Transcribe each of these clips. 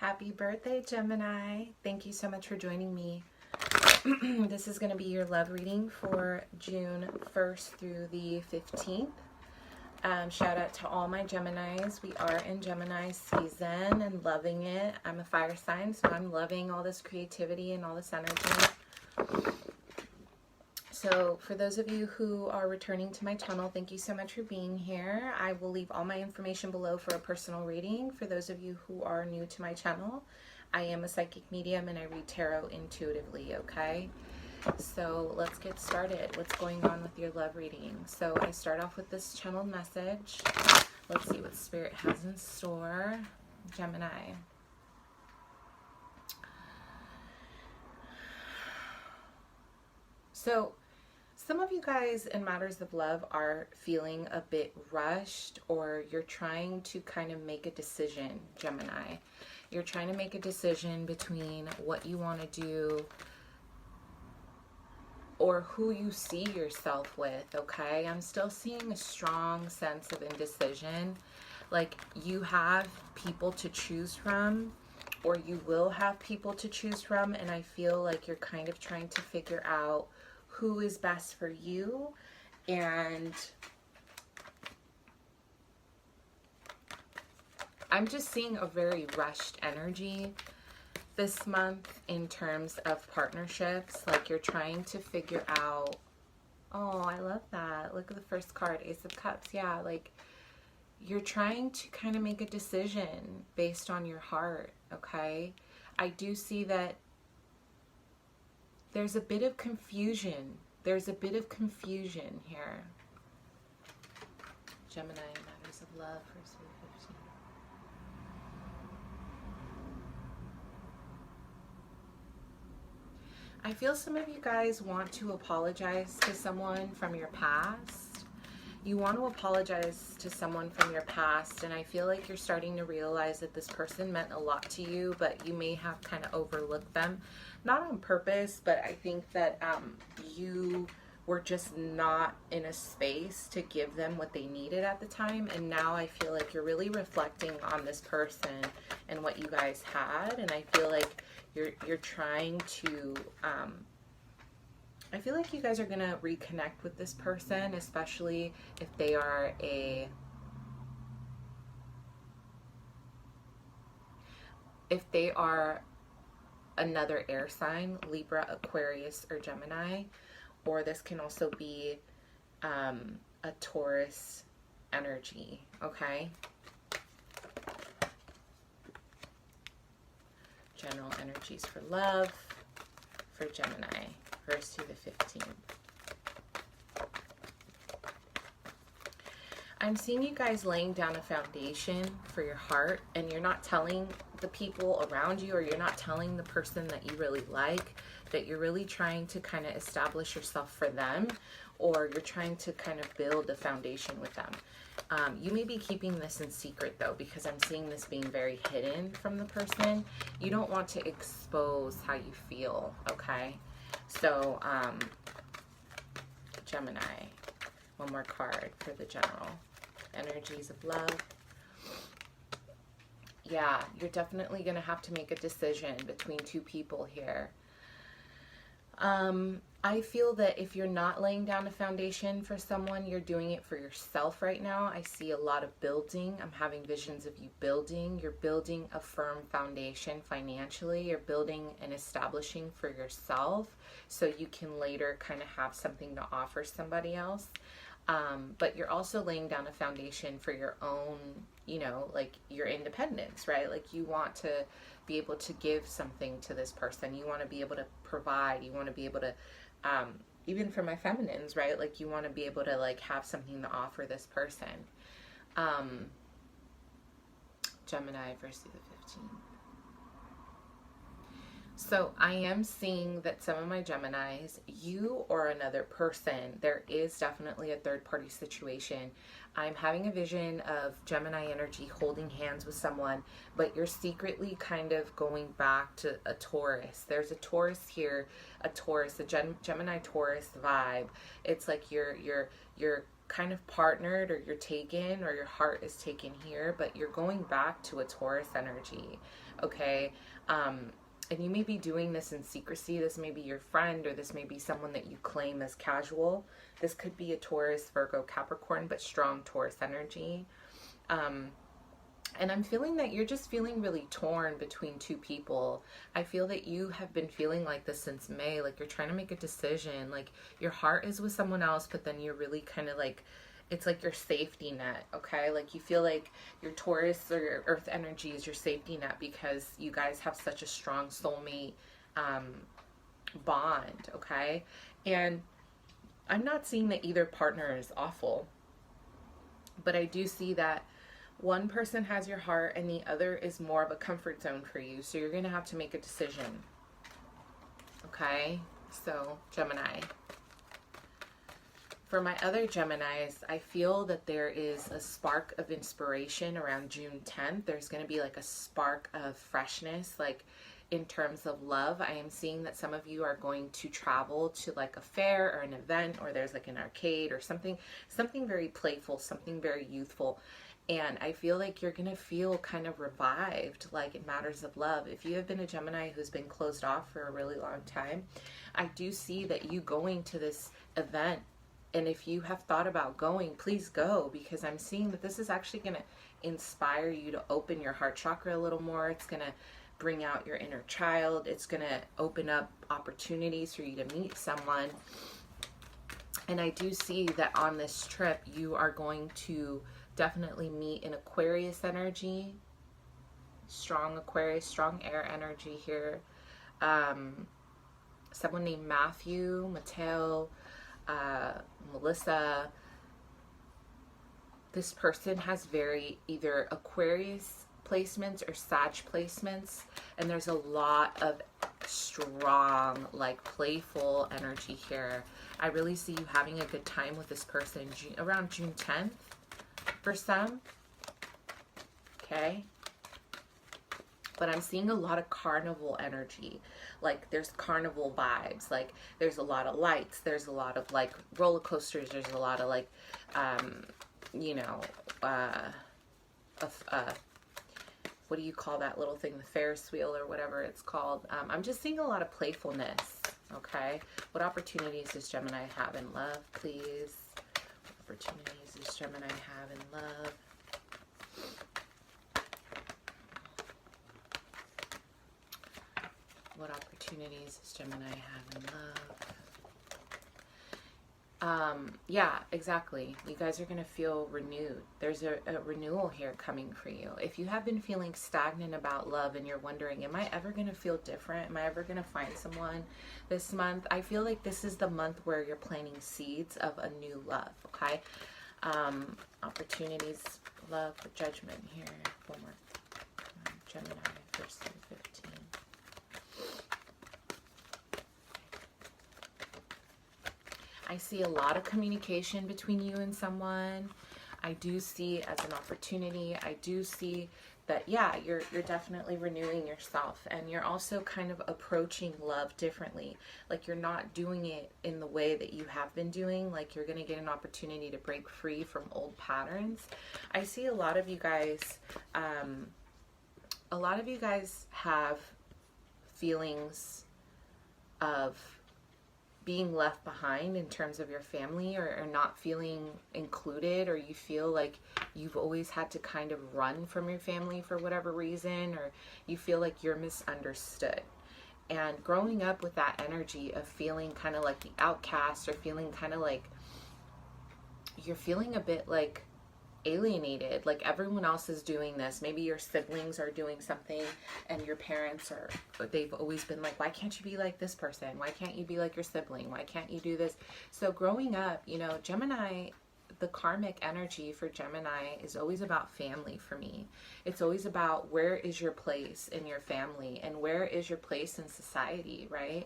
Happy birthday, Gemini. Thank you so much for joining me. This is going to be your love reading for June 1st through the 15th. Shout out to all my Geminis. We are in Gemini season and loving it. I'm a fire sign, so I'm loving all this creativity and all this energy. So for those of you who are returning to my channel, thank you so much for being here. I will leave all my information below for a personal reading. For those of you who are new to my channel, I am a psychic medium and I read tarot intuitively, okay? So let's get started. What's going on with your love reading? So I start off with this channeled message. Let's see what Spirit has in store. Gemini. So some of you guys in matters of love are feeling a bit rushed, or you're trying to kind of make a decision, Gemini. You're trying to make a decision between what you want to do or who you see yourself with, okay? I'm still seeing a strong sense of indecision. Like you have people to choose from, or you will have people to choose from, and I feel like you're kind of trying to figure out who is best for you. And I'm just seeing a very rushed energy this month in terms of partnerships. Like you're trying to figure out, oh, I love that. Look at the first card, Ace of Cups. Yeah, like you're trying to kind of make a decision based on your heart, okay? I do see that there's a bit of confusion. There's a bit of confusion here. Gemini, matters of love, 1st through 15th. I feel some of you guys want to apologize to someone from your past. You want to apologize to someone from your past, and I feel like you're starting to realize that this person meant a lot to you, but you may have kind of overlooked them. Not on purpose, but I think that you were just not in a space to give them what they needed at the time, and now I feel like you're really reflecting on this person and what you guys had, and I feel like you're trying to I feel like you guys are gonna reconnect with this person, especially if they are another air sign, Libra, Aquarius, or Gemini, or this can also be a Taurus energy, okay? General energies for love for Gemini, 1st through the 15th. I'm seeing you guys laying down a foundation for your heart, and you're not telling the people around you, or you're not telling the person that you really like, that you're really trying to kind of establish yourself for them, or you're trying to kind of build a foundation with them. You may be keeping this in secret though, because I'm seeing this being very hidden from the person. You don't want to expose how you feel, okay? So, Gemini, one more card for the general. Energies of love. Yeah, you're definitely going to have to make a decision between two people here. I feel that if you're not laying down a foundation for someone, you're doing it for yourself right now. I see a lot of building. I'm having visions of you building. You're building a firm foundation financially. You're building and establishing for yourself so you can later kind of have something to offer somebody else. But you're also laying down a foundation for your own, you know, like your independence, right? Like you want to be able to give something to this person. You want to be able to provide. You want to be able to, even for my feminines, right? Like you want to be able to like have something to offer this person. Gemini, 1st through the 15th. So I am seeing that some of my Geminis, you or another person, there is definitely a third party situation. I'm having a vision of Gemini energy holding hands with someone, but you're secretly kind of going back to a Taurus. There's a Taurus here, a Taurus, a Gemini Taurus vibe. It's like you're kind of partnered, or you're taken, or your heart is taken here, but you're going back to a Taurus energy, okay? And you may be doing this in secrecy. This may be your friend, or this may be someone that you claim as casual. This could be a Taurus, Virgo, Capricorn, but strong Taurus energy. And I'm feeling that you're just feeling really torn between two people. I feel that you have been feeling like this since May, like you're trying to make a decision, like your heart is with someone else, but then you're really kind of like, it's like your safety net, okay? Like you feel like your Taurus or your Earth energy is your safety net because you guys have such a strong soulmate bond, okay? And I'm not seeing that either partner is awful, but I do see that one person has your heart and the other is more of a comfort zone for you. So you're going to have to make a decision. Okay? So, Gemini. For my other Geminis, I feel that there is a spark of inspiration around June 10th. There's going to be like a spark of freshness, like in terms of love. I am seeing that some of you are going to travel to like a fair or an event, or there's like an arcade or something very playful, something very youthful. And I feel like you're going to feel kind of revived, like in matters of love. If you have been a Gemini who's been closed off for a really long time, I do see that you going to this event. And if you have thought about going, please go, because I'm seeing that this is actually going to inspire you to open your heart chakra a little more. It's going to bring out your inner child. It's going to open up opportunities for you to meet someone. And I do see that on this trip, you are going to definitely meet an Aquarius energy, strong Aquarius, strong air energy here. Someone named Matthew, Mateo, Melissa. This person has very either Aquarius placements or Sag placements, and there's a lot of strong, like playful energy here. I really see you having a good time with this person around June 10th. For some, okay, but I'm seeing a lot of carnival energy. Like there's carnival vibes, like there's a lot of lights, there's a lot of like roller coasters, there's a lot of like you know, what do you call that little thing, the Ferris wheel or whatever it's called. I'm just seeing a lot of playfulness, okay? What opportunities does Gemini have in love, please? What opportunities does Gemini have in love? What opportunities does Gemini have in love? Yeah, exactly. You guys are going to feel renewed. There's a renewal here coming for you. If you have been feeling stagnant about love and you're wondering, am I ever going to feel different? Am I ever going to find someone this month? I feel like this is the month where you're planting seeds of a new love, okay? Opportunities, love, or judgment here. One more. Gemini, 1st through 15. I see a lot of communication between you and someone. I do see it as an opportunity. I do see that, yeah, you're definitely renewing yourself, and you're also kind of approaching love differently. Like you're not doing it in the way that you have been doing. Like you're going to get an opportunity to break free from old patterns. I see a lot of you guys have feelings of being left behind in terms of your family, or not feeling included, or you feel like you've always had to kind of run from your family for whatever reason, or you feel like you're misunderstood. And growing up with that energy of feeling kind of like the outcast, or feeling kind of like you're feeling a bit like alienated, like everyone else is doing this. Maybe your siblings are doing something and your parents are, they've always been like, why can't you be like this person? Why can't you be like your sibling? Why can't you do this? So growing up, you know, Gemini, the karmic energy for Gemini is always about family for me. It's always about where is your place in your family and where is your place in society, right?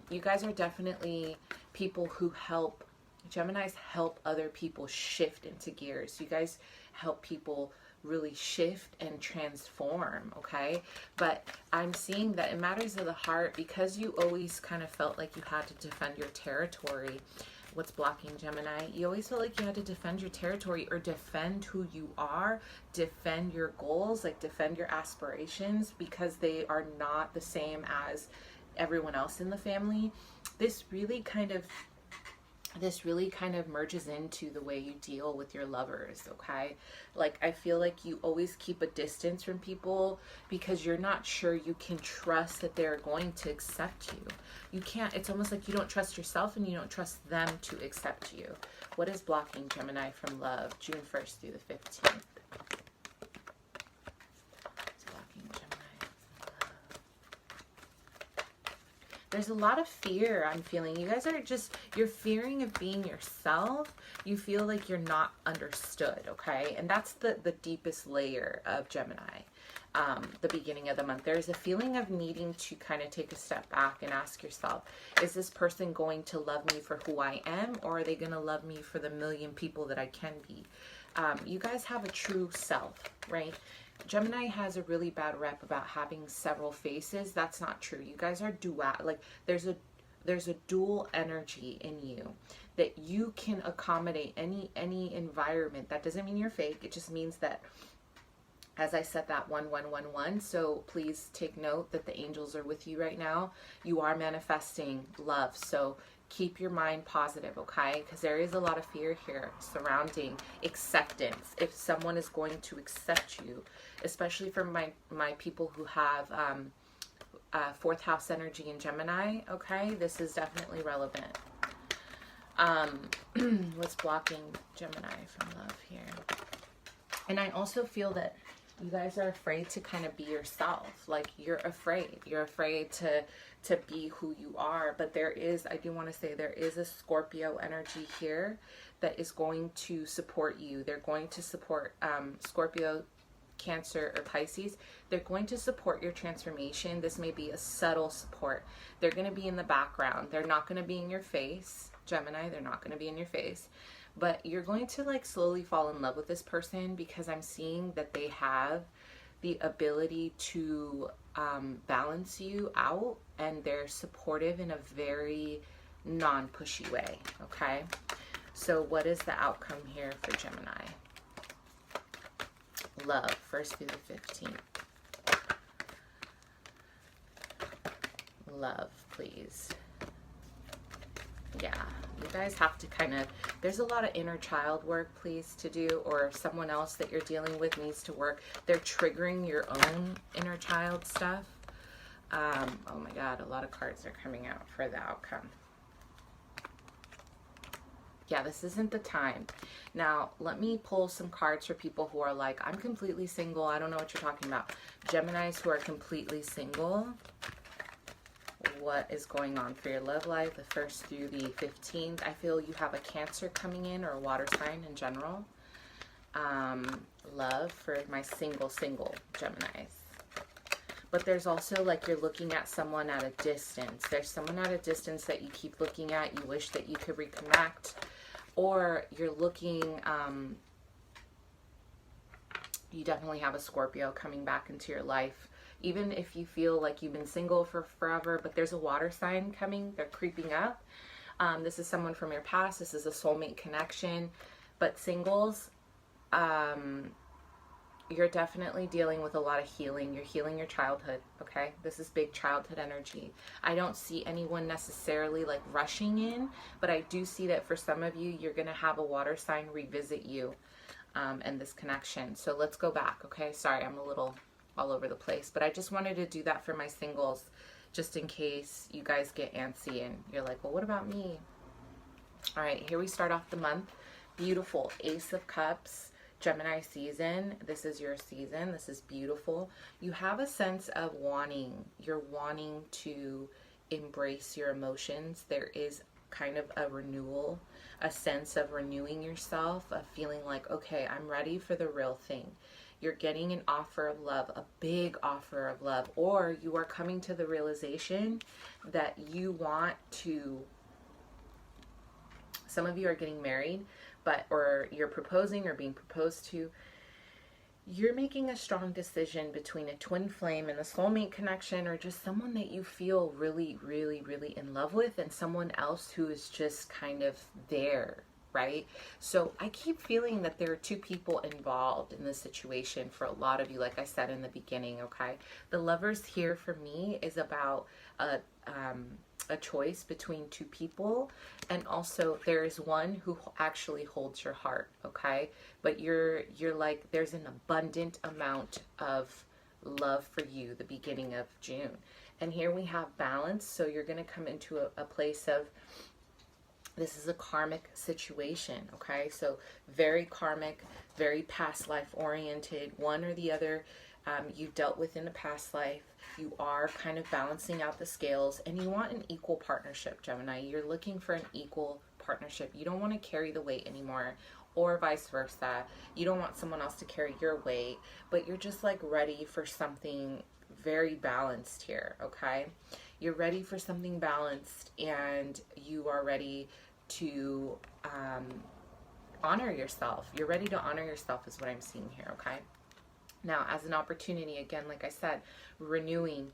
You guys are definitely people who help. Geminis help other people shift into gears. You guys help people really shift and transform, okay? But I'm seeing that in matters of the heart, because you always kind of felt like you had to defend your territory, What's blocking, Gemini? You always felt like you had to defend your territory or defend who you are, defend your goals, like defend your aspirations, because they are not the same as everyone else in the family. This really kind of merges into the way you deal with your lovers, okay? Like, I feel like you always keep a distance from people because you're not sure you can trust that they're going to accept you. You can't, it's almost like you don't trust yourself and you don't trust them to accept you. What is blocking, Gemini, from love, June 1st through the 15th? There's a lot of fear I'm feeling. You guys are just, you're fearing of being yourself. You feel like you're not understood, okay? And that's the deepest layer of Gemini, the beginning of the month. There's a feeling of needing to kind of take a step back and ask yourself, is this person going to love me for who I am, or are they going to love me for the million people that I can be? You guys have a true self, right? Gemini has a really bad rep about having several faces. That's not true. You guys are dual. Like, there's a dual energy in you that you can accommodate any environment. That doesn't mean you're fake. It just means that, as I said, that 1111. So please take note that the angels are with you right now. You are manifesting love. So keep your mind positive, okay? Because there is a lot of fear here surrounding acceptance. If someone is going to accept you, especially for my people who have fourth house energy in Gemini, okay? This is definitely relevant. What's blocking Gemini from love here? And I also feel that you guys are afraid to kind of be yourself. Like, you're afraid to be who you are. But there is, I do want to say, there is a Scorpio energy here that is going to support you. They're going to support Scorpio, Cancer, or Pisces. They're going to support your transformation. This may be a subtle support. They're going to be in the background. They're not going to be in your face, Gemini. They're not going to be in your face. But you're going to, like, slowly fall in love with this person, because I'm seeing that they have the ability to balance you out, and they're supportive in a very non-pushy way, okay? So what is the outcome here for Gemini? Love, 1st through the 15th. Love, please. Yeah, you guys have to kind of, there's a lot of inner child work, please, to do, or someone else that you're dealing with needs to work. They're triggering your own inner child stuff. Oh my God, a lot of cards are coming out for the outcome. Yeah, this isn't the time. Now, let me pull some cards for people who are like, I'm completely single. I don't know what you're talking about. Geminis who are completely single. What is going on for your love life, the 1st through the 15th? I feel you have a Cancer coming in, or a water sign in general. Love for my single Geminis. But there's also, like, you're looking at someone at a distance. There's someone at a distance that you keep looking at. You wish that you could reconnect. Or you're looking, you definitely have a Scorpio coming back into your life. Even if you feel like you've been single for forever, but there's a water sign coming, they're creeping up. This is someone from your past. This is a soulmate connection. But singles, you're definitely dealing with a lot of healing. You're healing your childhood, okay? This is big childhood energy. I don't see anyone necessarily, like, rushing in, but I do see that for some of you, you're going to have a water sign revisit you and this connection. So let's go back, okay? Sorry, I'm a little all over the place, but I just wanted to do that for my singles, just in case you guys get antsy and you're like, well, what about me? All right, here we start off the month. Beautiful Ace of Cups, Gemini season. This is your season. This is beautiful. You have a sense of wanting. You're wanting to embrace your emotions. There is kind of a renewal, a sense of renewing yourself, of feeling like, okay, I'm ready for the real thing. You're getting an offer of love, a big offer of love, or you are coming to the realization that you want to, some of you are getting married, or you're proposing or being proposed to. you're making a strong decision between a twin flame and a soulmate connection, or just someone that you feel really, really, really in love with, and someone else who is just kind of there, right? So I keep feeling that there are two people involved in this situation for a lot of you, like I said in the beginning, okay? The Lovers here for me is about a choice between two people, and also there is one who actually holds your heart, okay? But you're like, there's an abundant amount of love for you the beginning of June. And here we have balance, so you're going to come into a place of, this is a karmic situation, okay? So very karmic, very past life oriented, one or the other you've dealt with in a past life. You are kind of balancing out the scales, and you want an equal partnership, Gemini. You're looking for an equal partnership. You don't want to carry the weight anymore, or vice versa. You don't want someone else to carry your weight, but you're just like ready for something very balanced here, okay? You're ready for something balanced, and you are ready to honor yourself. You're ready to honor yourself is what I'm seeing here, okay? Now, as an opportunity, again, like I said, renewing,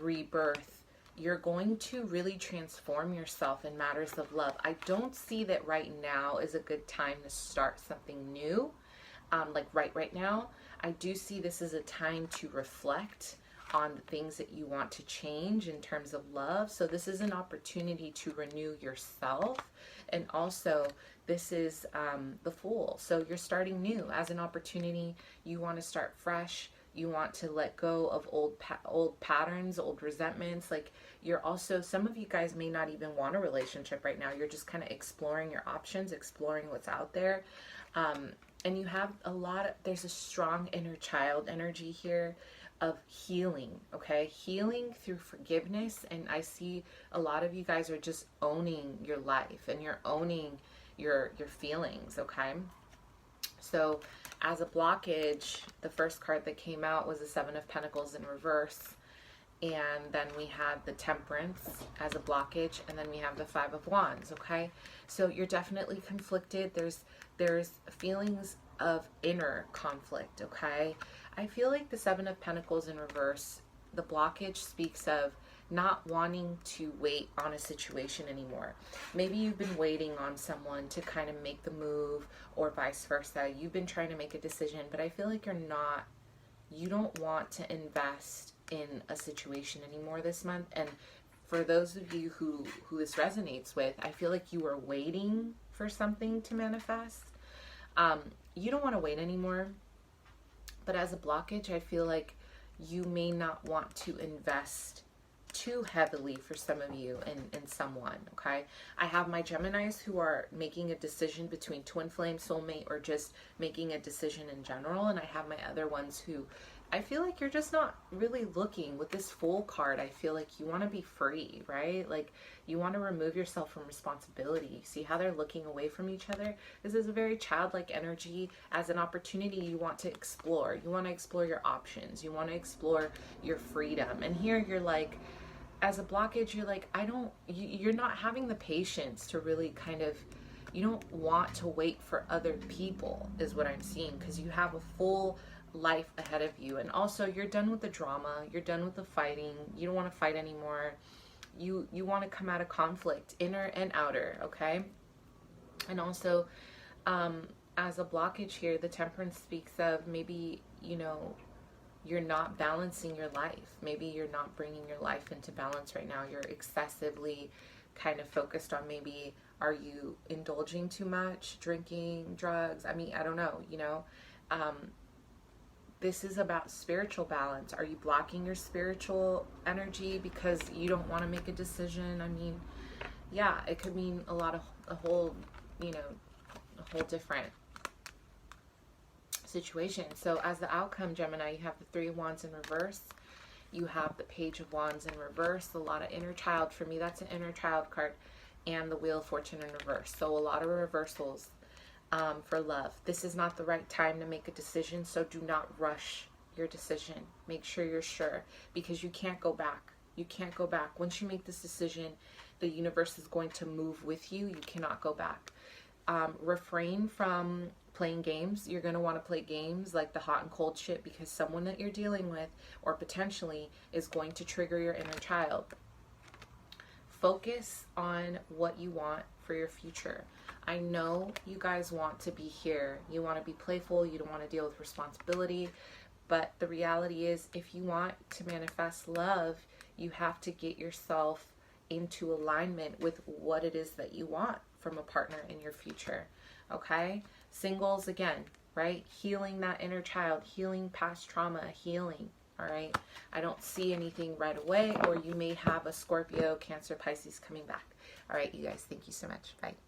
rebirth, you're going to really transform yourself in matters of love. I don't see that right now is a good time to start something new, like right now. I do see this as a time to reflect on the things that you want to change in terms of love. So this is an opportunity to renew yourself. And also, this is the Fool. So you're starting new. As an opportunity, you want to start fresh. You want to let go of old patterns, old resentments. Like, you're also, some of you guys may not even want a relationship right now. You're just kind of exploring your options, exploring what's out there. And you have there's a strong inner child energy here of healing, okay? Healing through forgiveness. And I see a lot of you guys are just owning your life, and you're owning your feelings, okay? So as a blockage, the first card that came out was the Seven of Pentacles in reverse. And then we had the Temperance as a blockage, and then we have the Five of Wands, okay? So you're definitely conflicted. There's feelings of inner conflict, okay? I feel like the Seven of Pentacles in reverse, the blockage speaks of not wanting to wait on a situation anymore. Maybe you've been waiting on someone to kind of make the move, or vice versa. You've been trying to make a decision, but I feel like you don't want to invest in a situation anymore this month. And for those of you who this resonates with, I feel like you are waiting for something to manifest. You don't want to wait anymore. But as a blockage, I feel like you may not want to invest too heavily for some of you in someone, okay? I have my Geminis who are making a decision between twin flame, soulmate, or just making a decision in general. And I have my other ones who I feel like you're just not really looking. With this Fool card, I feel like you want to be free, right? Like, you want to remove yourself from responsibility. See how they're looking away from each other? This is a very childlike energy. As an opportunity, you want to explore. You want to explore your options. You want to explore your freedom. And here you're like, as a blockage, you're like, you're not having the patience to really kind of, you don't want to wait for other people, is what I'm seeing, because you have a full life ahead of you. And also, you're done with the drama. You're done with the fighting. You don't want to fight anymore. You want to come out of conflict, inner and outer, okay? And also, as a blockage here, the Temperance speaks of maybe, you're not balancing your life. Maybe you're not bringing your life into balance right now. You're excessively kind of focused on, maybe, are you indulging too much, drinking, drugs? I mean, I don't know, this is about spiritual balance. Are you blocking your spiritual energy because you don't want to make a decision? I mean, yeah, it could mean a whole different situation. So as the outcome, Gemini, you have the Three of Wands in reverse. You have the Page of Wands in reverse. A lot of inner child. For me, that's an inner child card. And the Wheel of Fortune in reverse. So a lot of reversals for love. This is not the right time to make a decision, so do not rush your decision. Make sure you're sure, because you can't go back. You can't go back. Once you make this decision, the universe is going to move with you. You cannot go back. Refrain from playing games. You're going to want to play games like the hot and cold shit because someone that you're dealing with or potentially is going to trigger your inner child. Focus on what you want for your future. I know you guys want to be here. You want to be playful. You don't want to deal with responsibility. But the reality is, if you want to manifest love, you have to get yourself into alignment with what it is that you want from a partner in your future. Okay? Singles, again, right? Healing that inner child, healing past trauma, healing. All right? I don't see anything right away, or you may have a Scorpio, Cancer, Pisces coming back. All right, you guys, thank you so much. Bye.